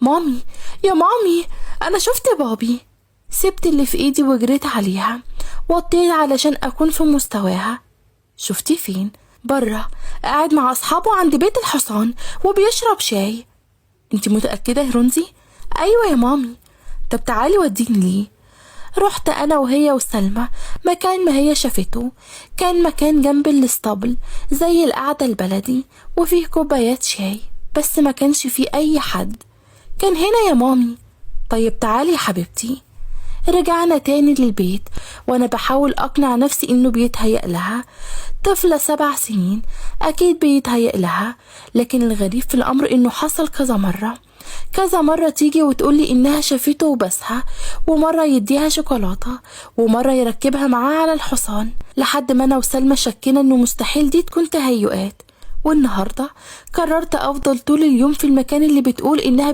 مامي، يا مامي، انا شفت بابي. سبت اللي في ايدي وجريت عليها، وطيت علشان اكون في مستواها. شفتيه فين؟ بره، قاعد مع اصحابه عند بيت الحصان وبيشرب شاي. انتي متأكدة يا رمزي؟ ايوه يا مامي. طب تعالي وديني ليه. رحت انا وهي وسلمى مكان ما هي شافته. كان مكان جنب الاسطبل زي القعدة البلدي، وفيه كوبايات شاي، بس ما كانش فيه اي حد. كان هنا يا مامي. طيب تعالي يا حبيبتي. رجعنا تاني للبيت، وانا بحاول اقنع نفسي انه بيتهيأ لها. طفلة 7 سنين اكيد بيتهيأ لها. لكن الغريب في الامر انه حصل كذا مرة. كذا مرة تيجي وتقولي انها شافته وبسها، ومرة يديها شوكولاتة، ومرة يركبها معاه على الحصان، لحد ما انا وسلمى شكينا انه مستحيل دي تكون تهيؤات. والنهاردة قررت افضل طول اليوم في المكان اللي بتقول انها